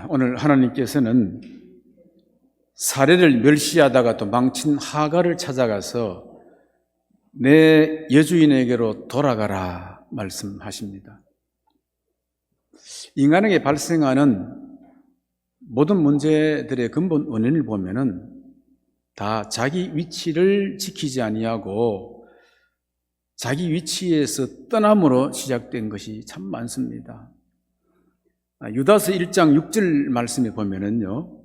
오늘 하나님께서는 사례를 멸시하다가 또 망친 하갈을 찾아가서 내 여주인에게로 돌아가라 말씀하십니다. 인간에게 발생하는 모든 문제들의 근본 원인을 보면은 다 자기 위치를 지키지 아니하고 자기 위치에서 떠남으로 시작된 것이 참 많습니다. 유다서 1장 6절 말씀에 보면은요,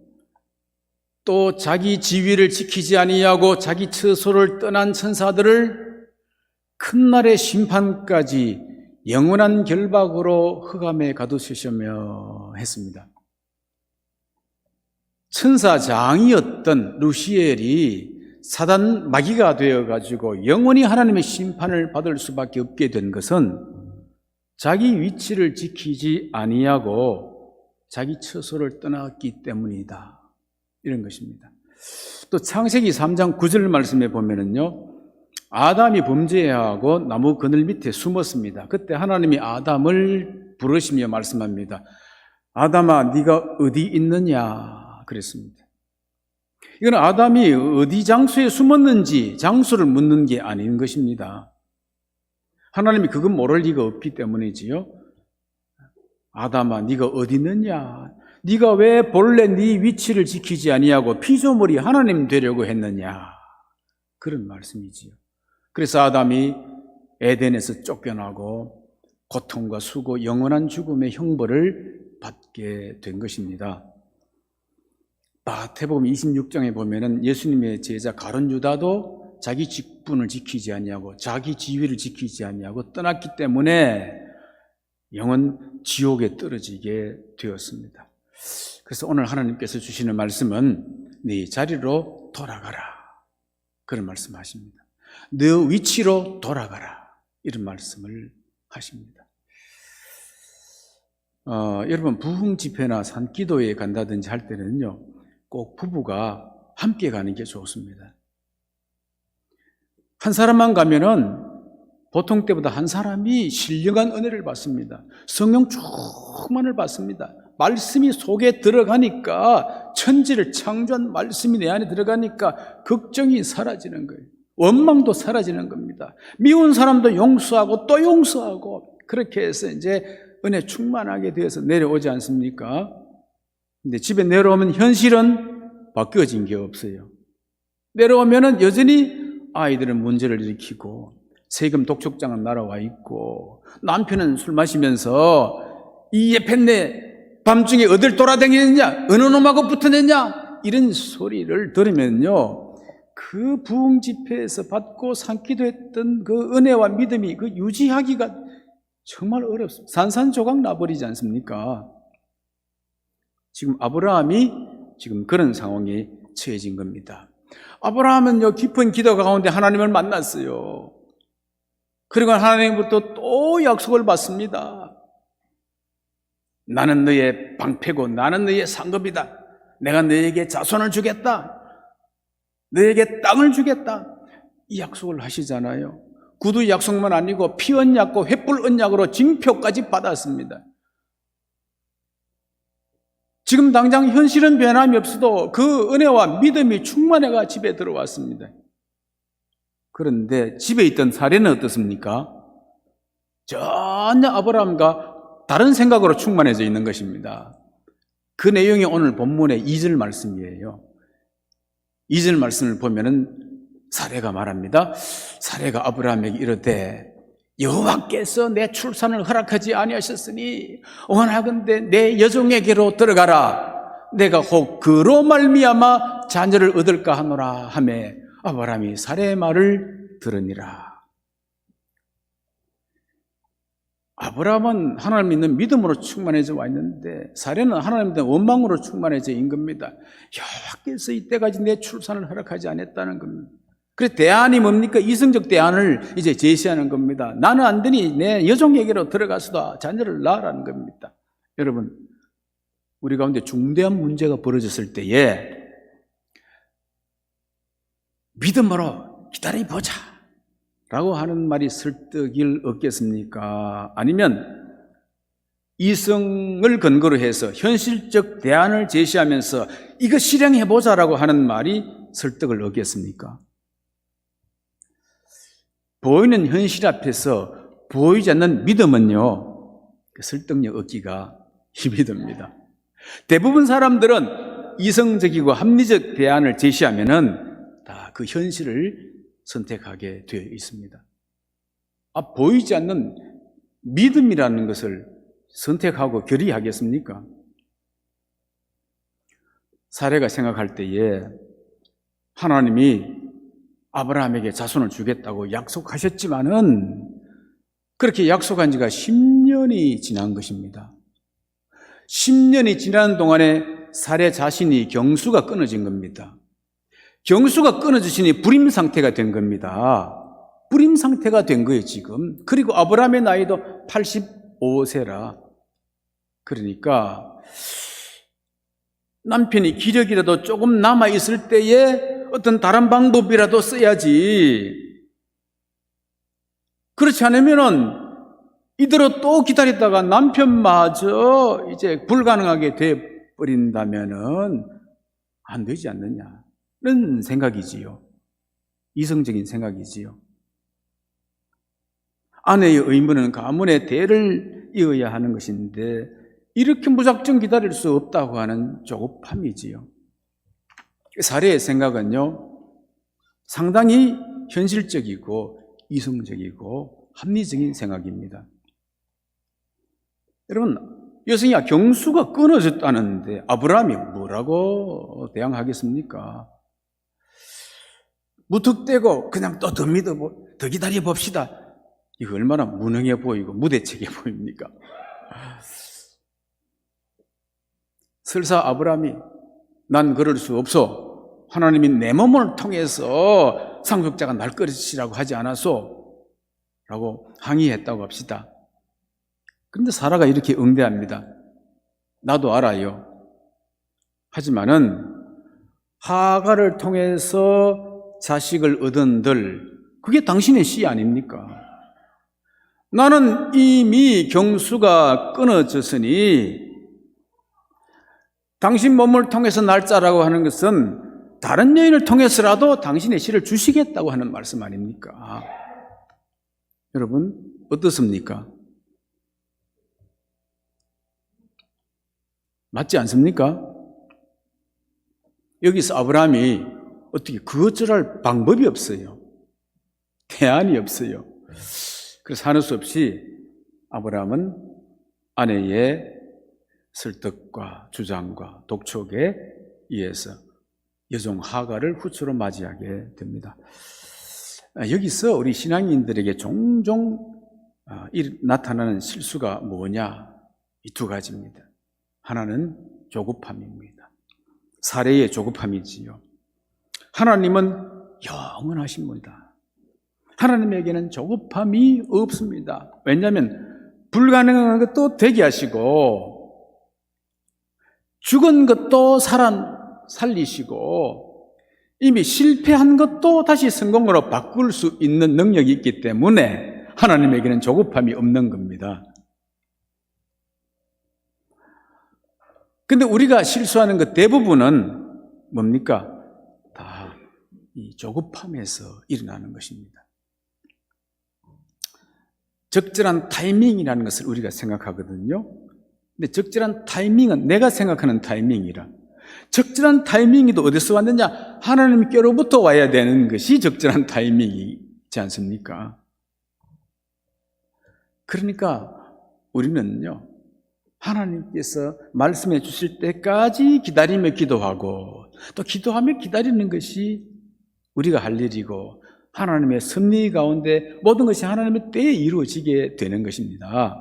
또 자기 지위를 지키지 아니하고 자기 처소를 떠난 천사들을 큰 날의 심판까지 영원한 결박으로 흑암에 가두시며 했습니다. 천사장이었던 루시엘이 사단 마귀가 되어가지고 영원히 하나님의 심판을 받을 수밖에 없게 된 것은 자기 위치를 지키지 아니하고 자기 처소를 떠났기 때문이다, 이런 것입니다. 또 창세기 3장 9절 말씀에 보면은요, 아담이 범죄하고 나무 그늘 밑에 숨었습니다. 그때 하나님이 아담을 부르시며 말씀합니다. 아담아, 네가 어디 있느냐 그랬습니다. 이건 아담이 어디 장소에 숨었는지 장소를 묻는 게 아닌 것입니다. 하나님이 그건 모를 리가 없기 때문이지요. 아담아, 네가 어디 있느냐? 네가 왜 본래 네 위치를 지키지 아니하고 피조물이 하나님 되려고 했느냐? 그런 말씀이지요. 그래서 아담이 에덴에서 쫓겨나고 고통과 수고, 영원한 죽음의 형벌을 받게 된 것입니다. 마태복음 26장에 보면은 예수님의 제자 가룟 유다도 자기 직분을 지키지 아니하고 자기 지위를 지키지 아니하고 떠났기 때문에 영원 지옥에 떨어지게 되었습니다. 그래서 오늘 하나님께서 주시는 말씀은 네 자리로 돌아가라, 그런 말씀하십니다. 네 위치로 돌아가라, 이런 말씀을 하십니다. 여러분, 부흥 집회나 산기도에 간다든지 할 때는요, 꼭 부부가 함께 가는 게 좋습니다. 한 사람만 가면은 보통 때보다 한 사람이 신령한 은혜를 받습니다. 성령 충만을 받습니다. 말씀이 속에 들어가니까, 천지를 창조한 말씀이 내 안에 들어가니까 걱정이 사라지는 거예요. 원망도 사라지는 겁니다. 미운 사람도 용서하고 또 용서하고, 그렇게 해서 이제 은혜 충만하게 되어서 내려오지 않습니까? 근데 집에 내려오면 현실은 바뀌어진 게 없어요. 내려오면은 여전히 아이들은 문제를 일으키고, 세금 독촉장은 날아와 있고, 남편은 술 마시면서 이 예편네 밤중에 어딜 돌아다니느냐, 어느 놈하고 붙어냈냐, 이런 소리를 들으면요, 그 부흥 집회에서 받고 산기도했던 그 은혜와 믿음이 그 유지하기가 정말 어렵습니다. 산산조각 나버리지 않습니까? 지금 아브라함이 지금 그런 상황에 처해진 겁니다. 아브라함은요, 깊은 기도 가운데 하나님을 만났어요. 그리고 하나님부터 또 약속을 받습니다. 나는 너의 방패고 나는 너의 상급이다. 내가 너에게 자손을 주겠다. 너에게 땅을 주겠다. 이 약속을 하시잖아요. 구두 약속만 아니고 피 언약과 횃불 언약으로 징표까지 받았습니다. 지금 당장 현실은 변함이 없어도 그 은혜와 믿음이 충만해가 집에 들어왔습니다. 그런데 집에 있던 사례는 어떻습니까? 전혀 아브라함과 다른 생각으로 충만해져 있는 것입니다. 그 내용이 오늘 본문의 2절 말씀이에요. 2절 말씀을 보면은 사례가 말합니다. 사례가 아브라함에게 이르되 여호와께서 내 출산을 허락하지 아니하셨으니 원하건대 내 여종에게로 들어가라. 내가 혹 그로 말미암아 자녀를 얻을까 하노라 하매 아브라함이 사례의 말을 들으니라. 아브라함은 하나님 믿는 믿음으로 충만해져 와 있는데 사례는 하나님 믿는 원망으로 충만해져 있는 겁니다. 여호와께서 이때까지 내 출산을 허락하지 않았다는 겁니다. 그래서 대안이 뭡니까? 이성적 대안을 이제 제시하는 겁니다. 나는 안 되니 내 여종에게로 들어가서도 자녀를 낳으라는 겁니다. 여러분, 우리 가운데 중대한 문제가 벌어졌을 때에 믿음으로 기다려보자 라고 하는 말이 설득일 없겠습니까? 아니면 이성을 근거로 해서 현실적 대안을 제시하면서 이거 실행해보자라고 하는 말이 설득을 얻겠습니까? 보이는 현실 앞에서 보이지 않는 믿음은요, 설득력 얻기가 힘이 듭니다. 대부분 사람들은 이성적이고 합리적 대안을 제시하면은 다 그 현실을 선택하게 되어 있습니다. 보이지 않는 믿음이라는 것을 선택하고 결의하겠습니까? 사례가 생각할 때에 하나님이 아브라함에게 자손을 주겠다고 약속하셨지만은 그렇게 약속한 지가 10년이 지난 것입니다. 10년이 지난 동안에 사례 자신이 경수가 끊어진 겁니다. 경수가 끊어지시니 불임 상태가 된 겁니다. 불임 상태가 된 거예요, 지금. 그리고 아브라함의 나이도 85세라. 그러니까 남편이 기력이라도 조금 남아있을 때에 어떤 다른 방법이라도 써야지. 그렇지 않으면은 이대로 또 기다리다가 남편마저 이제 불가능하게 돼버린다면은 안 되지 않느냐는 생각이지요. 이성적인 생각이지요. 아내의 의무는 가문의 대를 이어야 하는 것인데 이렇게 무작정 기다릴 수 없다고 하는 조급함이지요. 사례의 생각은요, 상당히 현실적이고 이성적이고 합리적인 생각입니다. 여러분, 여성이야 경수가 끊어졌다는데 아브라함이 뭐라고 대항하겠습니까? 무턱대고 그냥 또 더 기다려 봅시다. 이거 얼마나 무능해 보이고 무대책해 보입니까? 설사 아브라함이 난 그럴 수 없어. 하나님이 내 몸을 통해서 상속자가 날 것이라고 하지 않았소. 라고 항의했다고 합시다. 그런데 사라가 이렇게 응대합니다. 나도 알아요. 하지만은 하가를 통해서 자식을 얻은들 그게 당신의 씨 아닙니까? 나는 이미 경수가 끊어졌으니 당신 몸을 통해서 날짜라고 하는 것은 다른 여인을 통해서라도 당신의 씨를 주시겠다고 하는 말씀 아닙니까? 여러분 어떻습니까? 맞지 않습니까? 여기서 아브라함이 어떻게 그것저럴 방법이 없어요. 대안이 없어요. 그래서 하는 수 없이 아브라함은 아내의 설득과 주장과 독촉에 의해서 여종 하가를 후처로 맞이하게 됩니다. 여기서 우리 신앙인들에게 종종 나타나는 실수가 뭐냐? 이 두 가지입니다. 하나는 조급함입니다. 사례의 조급함이지요. 하나님은 영원하신 분이다. 하나님에게는 조급함이 없습니다. 왜냐하면 불가능한 것도 되게 하시고 죽은 것도 살리시고 이미 실패한 것도 다시 성공으로 바꿀 수 있는 능력이 있기 때문에 하나님에게는 조급함이 없는 겁니다. 근데 우리가 실수하는 것 대부분은 뭡니까? 다 이 조급함에서 일어나는 것입니다. 적절한 타이밍이라는 것을 우리가 생각하거든요. 근데 적절한 타이밍은 내가 생각하는 타이밍이라. 적절한 타이밍이 또 어디서 왔느냐? 하나님께로부터 와야 되는 것이 적절한 타이밍이지 않습니까? 그러니까 우리는요, 하나님께서 말씀해 주실 때까지 기다리며 기도하고 또 기도하며 기다리는 것이 우리가 할 일이고 하나님의 섭리 가운데 모든 것이 하나님의 때에 이루어지게 되는 것입니다.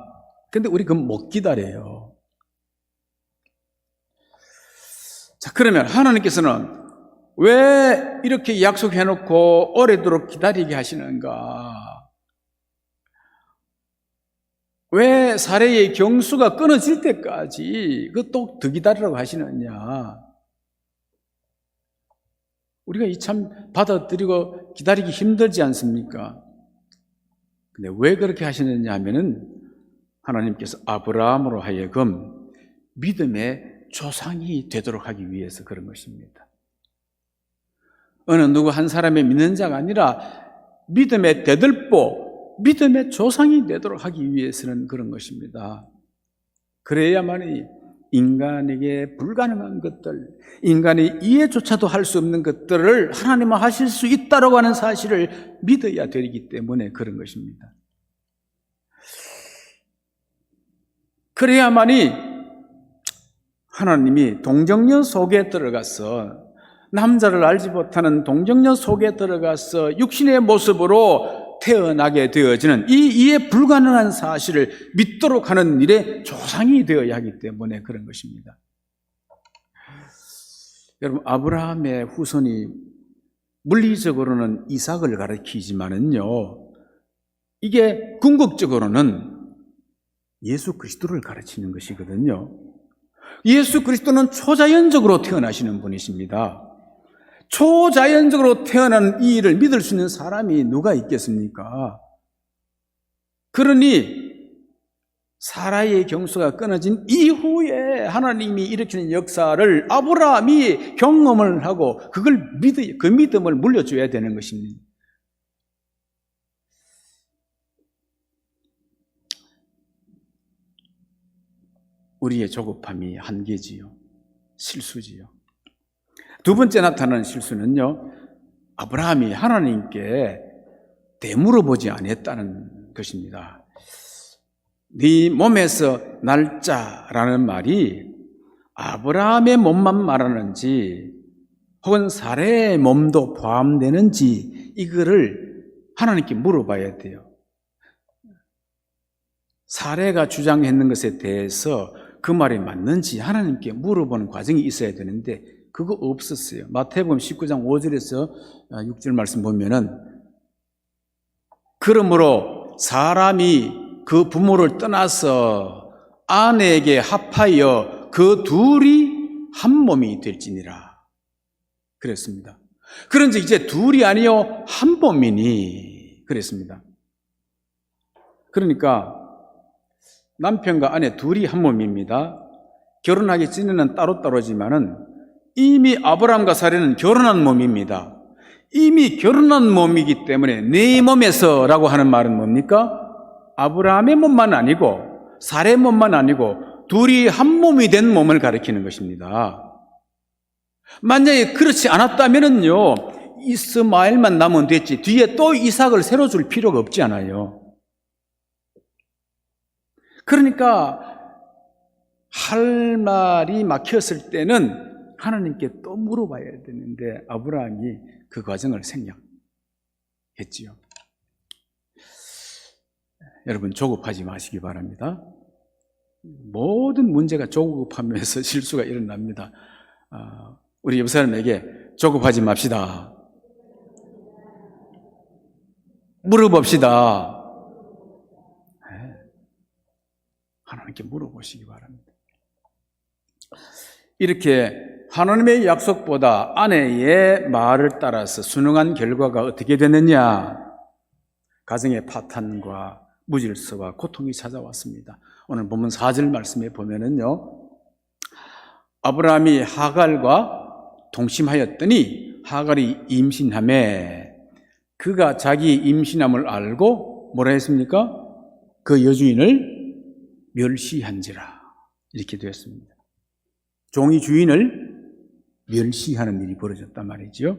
그런데 우리 그건 못 기다려요. 자, 그러면 하나님께서는 왜 이렇게 약속해놓고 오래도록 기다리게 하시는가? 왜 사례의 경수가 끊어질 때까지 그것도 더 기다리라고 하시느냐? 우리가 이 참 받아들이고 기다리기 힘들지 않습니까? 근데 왜 그렇게 하시느냐 하면은 하나님께서 아브라함으로 하여금 믿음의 조상이 되도록 하기 위해서 그런 것입니다. 어느 누구 한 사람의 믿는 자가 아니라 믿음의 대들보, 믿음의 조상이 되도록 하기 위해서는 그런 것입니다. 그래야만이 인간에게 불가능한 것들, 인간의 이해조차도 할 수 없는 것들을 하나님은 하실 수 있다고 하는 사실을 믿어야 되기 때문에 그런 것입니다. 그래야만이 하나님이 동정녀 속에 들어가서, 남자를 알지 못하는 동정녀 속에 들어가서 육신의 모습으로 태어나게 되어지는 이 이해 불가능한 사실을 믿도록 하는 일에 조상이 되어야 하기 때문에 그런 것입니다. 여러분, 아브라함의 후손이 물리적으로는 이삭을 가리키지만은요, 이게 궁극적으로는 예수 그리스도를 가르치는 것이거든요. 예수 그리스도는 초자연적으로 태어나시는 분이십니다. 초자연적으로 태어난 이 일을 믿을 수 있는 사람이 누가 있겠습니까? 그러니 사라의 경수가 끊어진 이후에 하나님이 일으키는 역사를 아브라함이 경험을 하고 그 믿음을 물려줘야 되는 것입니다. 우리의 조급함이 한계지요. 실수지요. 두 번째 나타나는 실수는요, 아브라함이 하나님께 되물어보지 않았다는 것입니다. 네 몸에서 날짜라는 말이 아브라함의 몸만 말하는지 혹은 사레의 몸도 포함되는지 이거를 하나님께 물어봐야 돼요. 사레가 주장했는 것에 대해서 그 말이 맞는지 하나님께 물어보는 과정이 있어야 되는데 그거 없었어요. 마태복음 19장 5절에서 6절 말씀 보면은, 그러므로 사람이 그 부모를 떠나서 아내에게 합하여 그 둘이 한 몸이 될지니라 그랬습니다. 그런지 이제 둘이 아니요 한 몸이니 그랬습니다. 그러니까 남편과 아내 둘이 한 몸입니다. 결혼하기 전에는 따로따로지만은 이미 아브라함과 사레는 결혼한 몸입니다. 이미 결혼한 몸이기 때문에 네 몸에서라고 하는 말은 뭡니까? 아브라함의 몸만 아니고 사레의 몸만 아니고 둘이 한 몸이 된 몸을 가리키는 것입니다. 만약에 그렇지 않았다면은요, 이스마엘만 남으면 됐지 뒤에 또 이삭을 새로 줄 필요가 없지 않아요. 그러니까 할 말이 막혔을 때는 하나님께 또 물어봐야 되는데 아브라함이 그 과정을 생략했지요. 여러분, 조급하지 마시기 바랍니다. 모든 문제가 조급함에서 실수가 일어납니다. 우리 옆 사람에게 조급하지 맙시다. 물어봅시다. 하나님께 물어보시기 바랍니다. 이렇게 하나님의 약속보다 아내의 말을 따라서 순응한 결과가 어떻게 되느냐? 가정의 파탄과 무질서와 고통이 찾아왔습니다. 오늘 본문 4절 말씀에 보면은요, 아브라함이 하갈과 동침하였더니 하갈이 임신하매 그가 자기 임신함을 알고 뭐라 했습니까? 그 여주인을 멸시한지라 이렇게 되었습니다. 종이 주인을 멸시하는 일이 벌어졌단 말이죠.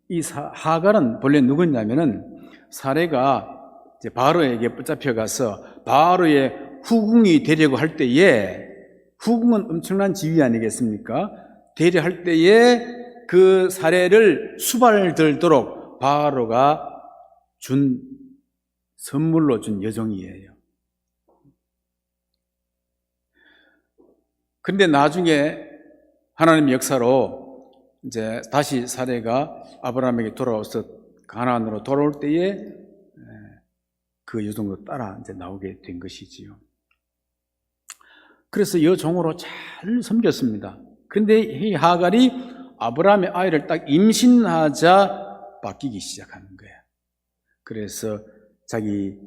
이 하갈은 본래 누구냐면은 사레가 이제 바로에게 붙잡혀가서 바로의 후궁이 되려고 할 때에, 후궁은 엄청난 지위 아니겠습니까? 되려 할 때에 그 사레를 수발들도록 바로가 선물로 준 여종이에요. 그런데 나중에 하나님 역사로 이제 다시 사레가 아브라함에게 돌아와서 가나안으로 돌아올 때에 그 여종도 따라 이제 나오게 된 것이지요. 그래서 여종으로 잘 섬겼습니다. 그런데 이 하갈이 아브라함의 아이를 딱 임신하자 바뀌기 시작하는 거예요. 그래서 자기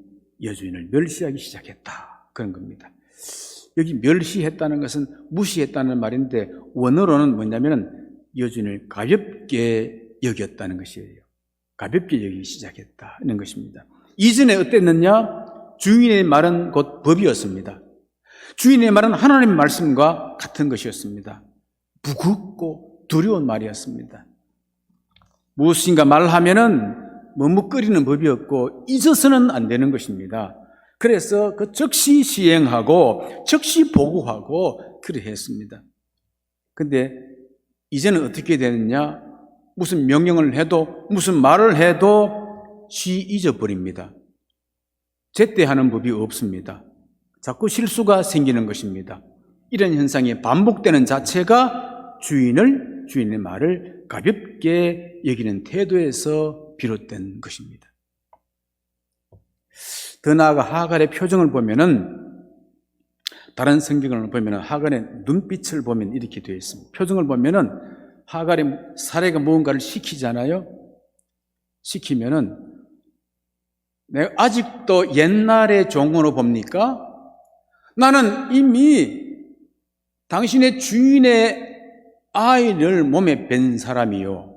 여주인을 멸시하기 시작했다. 그런 겁니다. 여기 멸시했다는 것은 무시했다는 말인데 원어로는 뭐냐면 여주인을 가볍게 여겼다는 것이에요. 가볍게 여기기 시작했다는 것입니다. 이전에 어땠느냐? 주인의 말은 곧 법이었습니다. 주인의 말은 하나님의 말씀과 같은 것이었습니다. 무겁고 두려운 말이었습니다. 무엇인가 말하면은 머뭇거리는 법이었고 잊어서는 안 되는 것입니다. 그래서 그 즉시 시행하고 즉시 보고하고 그래 했습니다. 근데 이제는 어떻게 되느냐? 무슨 명령을 해도 무슨 말을 해도 잊어버립니다. 제때 하는 법이 없습니다. 자꾸 실수가 생기는 것입니다. 이런 현상이 반복되는 자체가 주인의 말을 가볍게 여기는 태도에서 비롯된 것입니다. 더 나아가 하갈의 표정을 보면은 다른 성경을 보면은 하갈의 눈빛을 보면 이렇게 되어 있습니다. 표정을 보면은 하갈의 사례가 무언가를 시키잖아요. 시키면은 내가 아직도 옛날의 종으로 봅니까? 나는 이미 당신의 주인의 아이를 몸에 뵌 사람이요.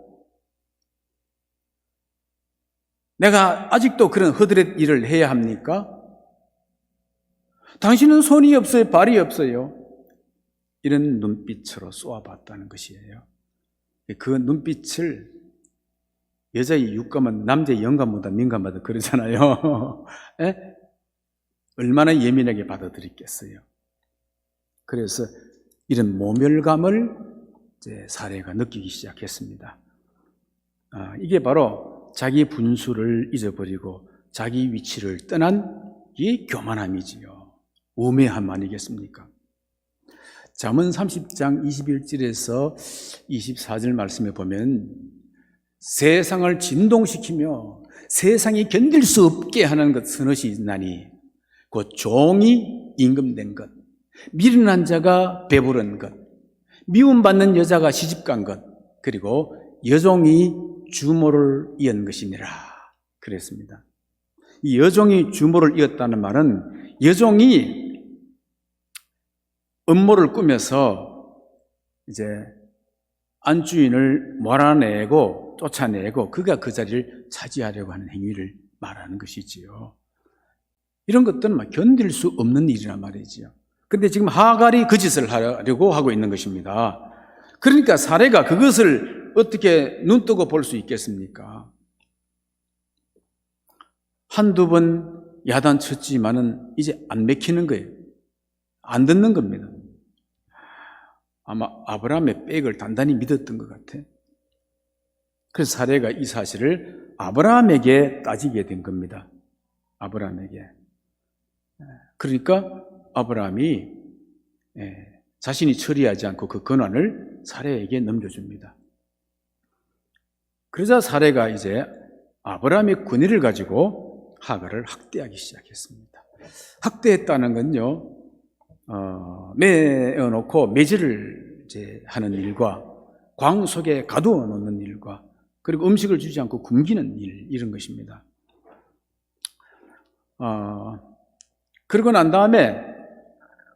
내가 아직도 그런 허드렛 일을 해야 합니까? 당신은 손이 없어요, 발이 없어요. 이런 눈빛으로 쏘아봤다는 것이에요. 그 눈빛을 여자의 육감은 남자의 영감보다 민감하다 그러잖아요. 얼마나 예민하게 받아들였겠어요. 그래서 이런 모멸감을 이제 사례가 느끼기 시작했습니다. 이게 바로 자기 분수를 잊어버리고 자기 위치를 떠난 이 교만함이지요. 우매함 아니겠습니까? 잠언 30장 21절에서 24절 말씀에 보면 세상을 진동시키며 세상이 견딜 수 없게 하는 것 서너시 있나니 곧 종이 임금된 것, 미련한 자가 배부른 것, 미움받는 여자가 시집간 것, 그리고 여종이 주모를 이은 것이니라 그랬습니다. 이 여종이 주모를 이었다는 말은 여종이 음모를 꾸며서 이제 안주인을 몰아내고 쫓아내고 그가 그 자리를 차지하려고 하는 행위를 말하는 것이지요. 이런 것들은 막 견딜 수 없는 일이란 말이지요. 근데 지금 하갈이 그 짓을 하려고 하고 있는 것입니다. 그러니까 사례가 그것을 어떻게 눈뜨고 볼 수 있겠습니까? 한두 번 야단쳤지만은 이제 안 맥히는 거예요. 안 듣는 겁니다. 아마 아브라함의 백을 단단히 믿었던 것 같아. 그래서 사례가 이 사실을 아브라함에게 따지게 된 겁니다. 아브라함에게. 그러니까 아브라함이 자신이 처리하지 않고 그 권한을 사례에게 넘겨줍니다. 그러자 사례가 이제 아브라함의 권위를 가지고 하갈을 학대하기 시작했습니다. 학대했다는 건요, 매어놓고 매질을 이제 하는 일과 광 속에 가두어 놓는 일과 그리고 음식을 주지 않고 굶기는 일, 이런 것입니다. 그러고 난 다음에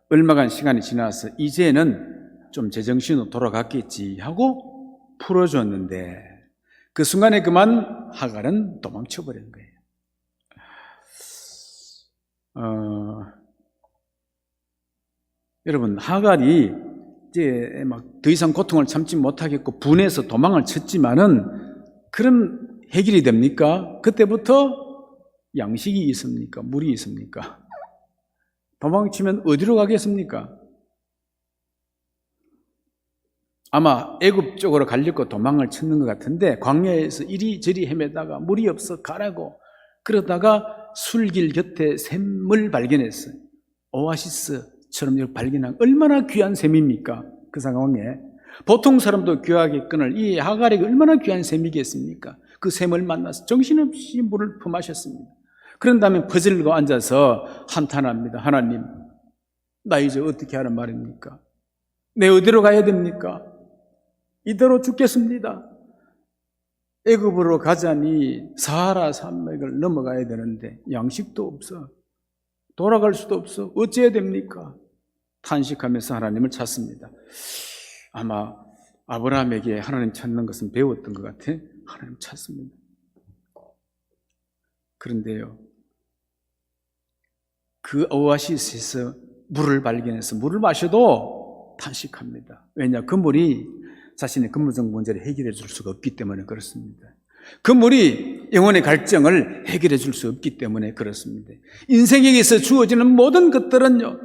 얼마간 시간이 지나서 이제는 좀 제정신으로 돌아갔겠지 하고 풀어줬는데 그 순간에 그만 하갈은 도망쳐버린 거예요. 여러분, 하갈이 이제 막 더 이상 고통을 참지 못하겠고 분해서 도망을 쳤지만은 그럼 해결이 됩니까? 그때부터 양식이 있습니까? 물이 있습니까? 도망치면 어디로 가겠습니까? 아마 애굽 쪽으로 가려고 도망을 쳤는 것 같은데 광야에서 이리저리 헤매다가 물이 없어 가라고 그러다가 술길 곁에 샘을 발견했어요. 오아시스처럼 발견한 얼마나 귀한 샘입니까? 그 상황에 보통 사람도 귀하게 끊을 이 하갈에게 얼마나 귀한 샘이겠습니까? 그 샘을 만나서 정신없이 물을 품마셨습니다. 그런 다음에 퍼질고 앉아서 한탄합니다. 하나님, 나 이제 어떻게 하란 말입니까? 내 어디로 가야 됩니까? 이대로 죽겠습니다. 애굽으로 가자니 사하라 산맥을 넘어가야 되는데 양식도 없어. 돌아갈 수도 없어. 어찌해야 됩니까? 탄식하면서 하나님을 찾습니다. 아마 아브라함에게 하나님 찾는 것은 배웠던 것 같아. 하나님 찾습니다. 그런데요, 그 오아시스에서 물을 발견해서 물을 마셔도 탄식합니다. 왜냐? 그 물이 자신의 근본적 문제를 해결해 줄 수가 없기 때문에 그렇습니다. 그 물이 영혼의 갈증을 해결해 줄 수 없기 때문에 그렇습니다. 인생에서 주어지는 모든 것들은요,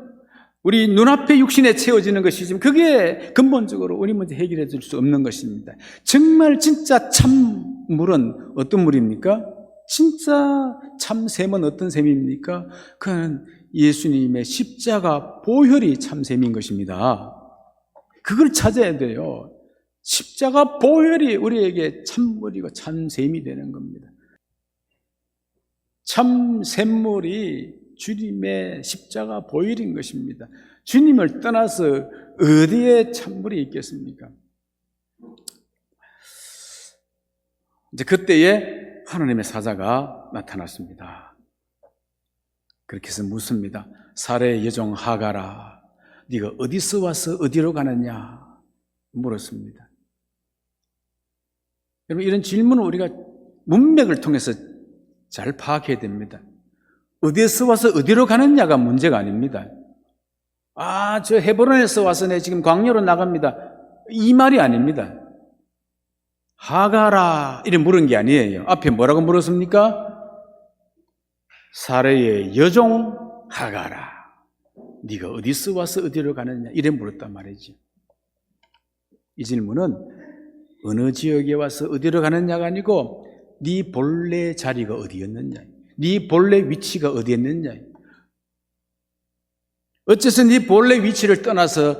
우리 눈앞에 육신에 채워지는 것이지만 그게 근본적으로 우리 문제 해결해 줄 수 없는 것입니다. 정말 진짜 참물은 어떤 물입니까? 진짜 참샘은 어떤 샘입니까? 그건 예수님의 십자가 보혈이 참샘인 것입니다. 그걸 찾아야 돼요. 십자가 보혈이 우리에게 참물이고 참샘이 되는 겁니다. 참샘물이 주님의 십자가 보혈인 것입니다. 주님을 떠나서 어디에 참물이 있겠습니까? 이제 그때에 하나님의 사자가 나타났습니다. 그렇게 해서 묻습니다. 사레의 여종 하가라, 네가 어디서 와서 어디로 가느냐 물었습니다. 여러분, 이런 질문을 우리가 문맥을 통해서 잘 파악해야 됩니다. 어디에서 와서 어디로 가느냐가 문제가 아닙니다. 저 헤브론에서 와서 내 지금 광야로 나갑니다, 이 말이 아닙니다. 하가라 이래 물은 게 아니에요. 앞에 뭐라고 물었습니까? 사레의 여종 하가라, 네가 어디서 와서 어디로 가느냐 이래 물었단 말이죠. 이 질문은 어느 지역에 와서 어디로 가느냐가 아니고 네 본래 자리가 어디였느냐, 네 본래 위치가 어디였느냐, 어째서 네 본래 위치를 떠나서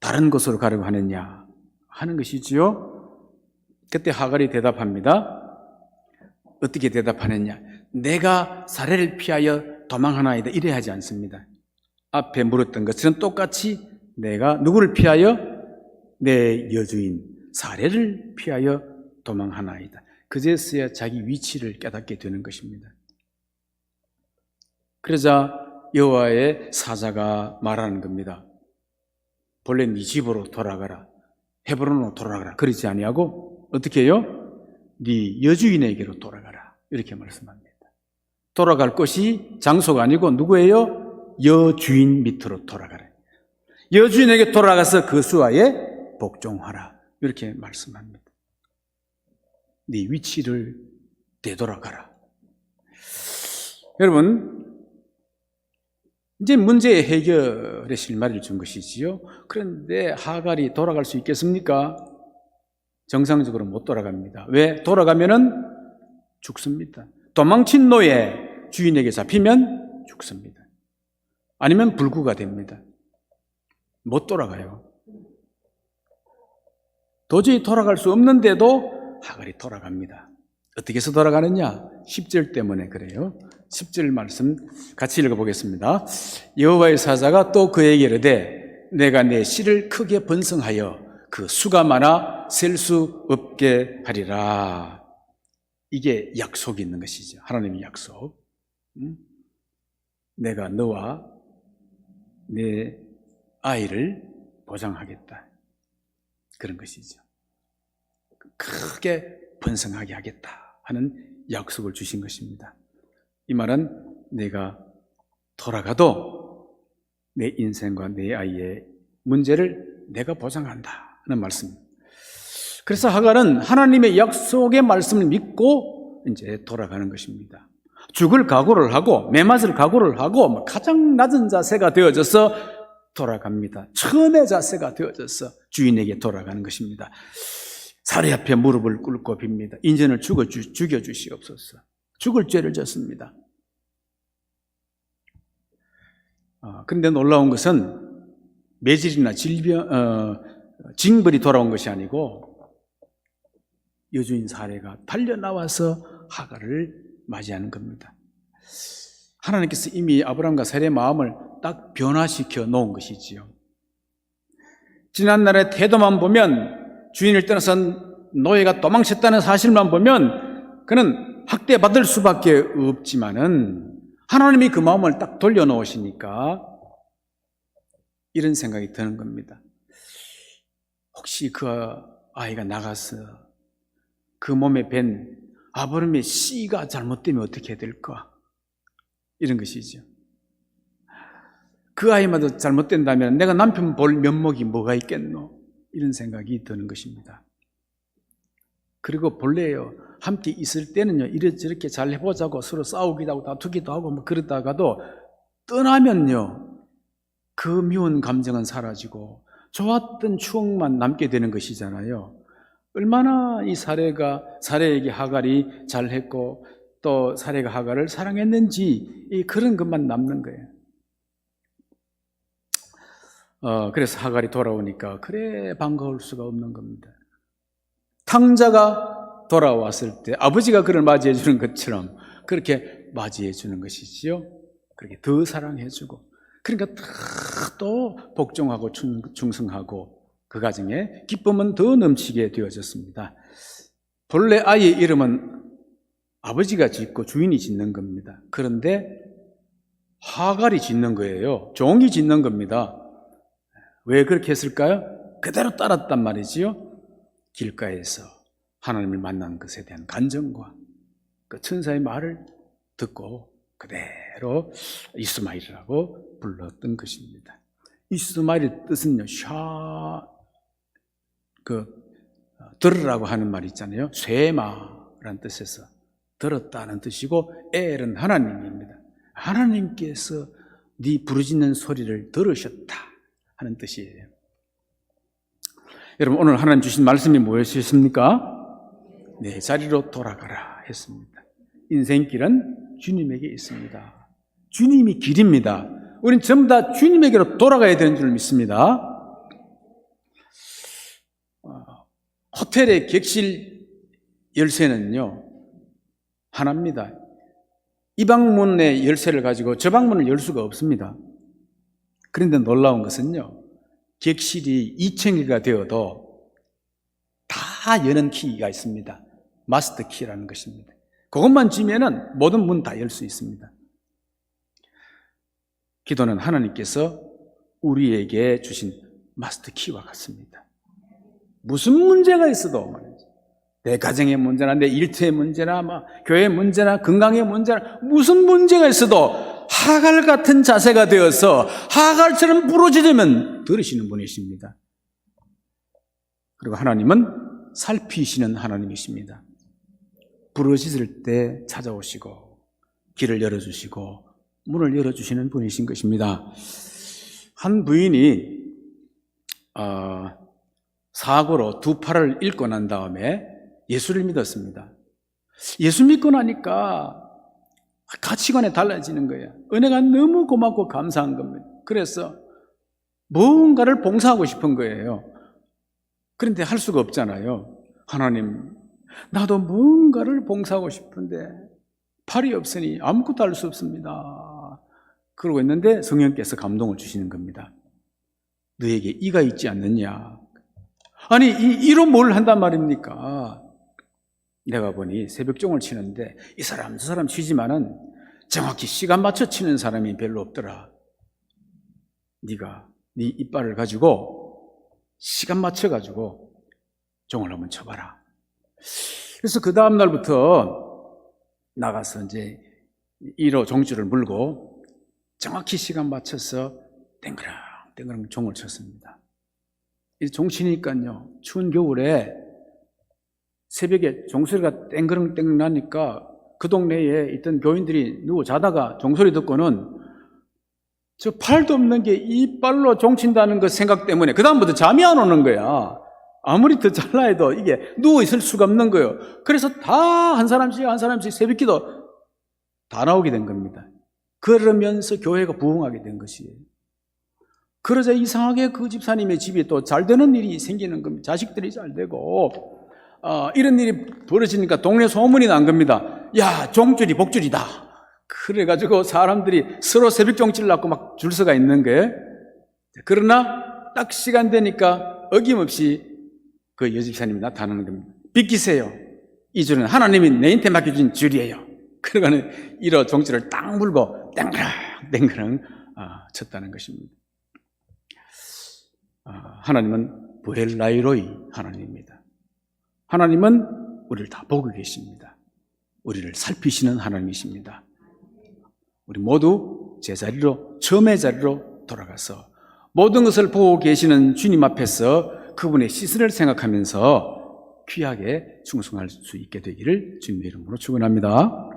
다른 곳으로 가려고 하느냐 하는 것이지요. 그때 하갈이 대답합니다. 어떻게 대답하느냐? 내가 사례를 피하여 도망하나이다 이래 하지 않습니다. 앞에 물었던 것처럼 똑같이 내가 누구를 피하여? 내 여주인 사례를 피하여 도망하나이다. 그제서야 자기 위치를 깨닫게 되는 것입니다. 그러자 여호와의 사자가 말하는 겁니다. 본래 네 집으로 돌아가라, 헤브론으로 돌아가라 그러지 아니하고 어떻게 해요? 네 여주인에게로 돌아가라 이렇게 말씀합니다. 돌아갈 곳이 장소가 아니고 누구예요? 여주인 밑으로 돌아가라. 여주인에게 돌아가서 그 수하에 복종하라 이렇게 말씀합니다. 네 위치를 되돌아가라. 여러분, 이제 문제의 해결의 실마리를 준 것이지요. 그런데 하갈이 돌아갈 수 있겠습니까? 정상적으로 못 돌아갑니다. 왜? 돌아가면은 죽습니다. 도망친 노예 주인에게 잡히면 죽습니다. 아니면 불구가 됩니다. 못 돌아가요. 도저히 돌아갈 수 없는데도 하갈이 돌아갑니다. 어떻게 해서 돌아가느냐? 10절 때문에 그래요. 10절 말씀 같이 읽어보겠습니다. 여호와의 사자가 또 그에게 이르되 내가 내 씨를 크게 번성하여 그 수가 많아 셀 수 없게 하리라. 이게 약속이 있는 것이죠. 하나님의 약속. 내가 너와 내 아이를 보장하겠다. 그런 것이죠. 크게 번성하게 하겠다 하는 약속을 주신 것입니다. 이 말은 내가 돌아가도 내 인생과 내 아이의 문제를 내가 보장한다 하는 말씀입니다. 그래서 하갈은 하나님의 약속의 말씀을 믿고 이제 돌아가는 것입니다. 죽을 각오를 하고 매맞을 각오를 하고 가장 낮은 자세가 되어져서 돌아갑니다. 천의 자세가 되어져서 주인에게 돌아가는 것입니다. 사례 앞에 무릎을 꿇고 빕니다. 인전을 죽여주시옵소서. 죽을 죄를 졌습니다. 그런데 놀라운 것은 매질이나 징벌이 돌아온 것이 아니고 여주인 사례가 달려나와서 하갈을 맞이하는 겁니다. 하나님께서 이미 아브라함과 사례의 마음을 딱 변화시켜 놓은 것이지요. 지난날의 태도만 보면 주인을 떠나서 노예가 도망쳤다는 사실만 보면 그는 학대받을 수밖에 없지만은 하나님이 그 마음을 딱 돌려놓으시니까 이런 생각이 드는 겁니다. 혹시 그 아이가 나가서 그 몸에 밴 아브라함의 씨가 잘못되면 어떻게 될까? 이런 것이죠. 그 아이마다 잘못된다면 내가 남편 볼 면목이 뭐가 있겠노? 이런 생각이 드는 것입니다. 그리고 본래요, 함께 있을 때는요, 이렇게 잘 해보자고 서로 싸우기도 하고 다투기도 하고 뭐 그러다가도 떠나면요, 그 미운 감정은 사라지고 좋았던 추억만 남게 되는 것이잖아요. 얼마나 이 사레에게 하갈이 잘했고 또 사레가 하갈을 사랑했는지 그런 것만 남는 거예요. 그래서 하갈이 돌아오니까 그래 반가울 수가 없는 겁니다. 탕자가 돌아왔을 때 아버지가 그를 맞이해 주는 것처럼 그렇게 맞이해 주는 것이지요. 그렇게 더 사랑해 주고, 그러니까 또 복종하고 충성하고 그 가정에 기쁨은 더 넘치게 되어졌습니다. 본래 아이의 이름은 아버지가 짓고 주인이 짓는 겁니다. 그런데 하갈이 짓는 거예요. 종이 짓는 겁니다. 왜 그렇게 했을까요? 그대로 따랐단 말이지요. 길가에서 하나님을 만난 것에 대한 간정과 그 천사의 말을 듣고 그대로 이스마엘이라고 불렀던 것입니다. 이스마엘의 뜻은요, 들으라고 하는 말 있잖아요. 쇠마라는 뜻에서 들었다는 뜻이고, 엘은 하나님입니다. 하나님께서 네 부르짖는 소리를 들으셨다 하는 뜻이에요. 여러분, 오늘 하나님 주신 말씀이 무엇이십니까? 내 자리로 돌아가라 했습니다. 인생길은 주님에게 있습니다. 주님이 길입니다. 우린 전부 다 주님에게로 돌아가야 되는 줄 믿습니다. 호텔의 객실 열쇠는요, 하나입니다. 이 방문의 열쇠를 가지고 저 방문을 열 수가 없습니다. 그런데 놀라운 것은요, 객실이 2,000개가 되어도 다 여는 키가 있습니다. 마스터 키라는 것입니다. 그것만 쥐면은 모든 문 다 열 수 있습니다. 기도는 하나님께서 우리에게 주신 마스터 키와 같습니다. 무슨 문제가 있어도 말이죠. 내 가정의 문제나 내 일터의 문제나 교회의 문제나 건강의 문제나 무슨 문제가 있어도 하갈 같은 자세가 되어서 하갈처럼 부러지려면 들으시는 분이십니다. 그리고 하나님은 살피시는 하나님이십니다. 부러지실 때 찾아오시고 길을 열어주시고 문을 열어주시는 분이신 것입니다. 한 부인이 사고로 두 팔을 잃고 난 다음에 예수를 믿었습니다. 예수 믿고 나니까 가치관이 달라지는 거예요. 은혜가 너무 고맙고 감사한 겁니다. 그래서 뭔가를 봉사하고 싶은 거예요. 그런데 할 수가 없잖아요. 하나님, 나도 뭔가를 봉사하고 싶은데 팔이 없으니 아무것도 할 수 없습니다. 그러고 있는데 성령께서 감동을 주시는 겁니다. 너에게 이가 있지 않느냐? 아니, 이로 뭘 한단 말입니까? 내가 보니 새벽종을 치는데 이 사람 저 사람 치지만은 정확히 시간 맞춰 치는 사람이 별로 없더라. 네가 네 이빨을 가지고 시간 맞춰 가지고 종을 한번 쳐봐라. 그래서 그 다음 날부터 나가서 이제 1호 종줄을 물고 정확히 시간 맞춰서 땡그랑 종을 쳤습니다. 이 종치니까요, 추운 겨울에 새벽에 종소리가 땡그릉 나니까 그 동네에 있던 교인들이 누워 자다가 종소리 듣고는 저 팔도 없는 게 이빨로 종친다는 그 생각 때문에 그 다음부터 잠이 안 오는 거야. 아무리 더 잘라 해도 이게 누워 있을 수가 없는 거예요. 그래서 다 한 사람씩 새벽기도 다 나오게 된 겁니다. 그러면서 교회가 부흥하게 된 것이에요. 그러자 이상하게 그 집사님의 집이 또 잘 되는 일이 생기는 겁니다. 자식들이 잘 되고 이런 일이 벌어지니까 동네 소문이 난 겁니다. 야, 종줄이 복줄이다. 그래가지고 사람들이 서로 새벽 종줄 낳고 막 줄 서가 있는 거예요. 그러나 딱 시간 되니까 어김없이 그 여집사님이 나타나는 겁니다. 비키세요. 이 줄은 하나님이 내한테 맡겨준 줄이에요. 그러고는 이로 종지를 딱 물고 땡그랑 쳤다는 것입니다. 하나님은 부엘라이로이 하나님입니다. 하나님은 우리를 다 보고 계십니다. 우리를 살피시는 하나님이십니다. 우리 모두 제자리로, 처음의 자리로 돌아가서 모든 것을 보고 계시는 주님 앞에서 그분의 시선을 생각하면서 귀하게 충성할 수 있게 되기를 주님의 이름으로 축원합니다.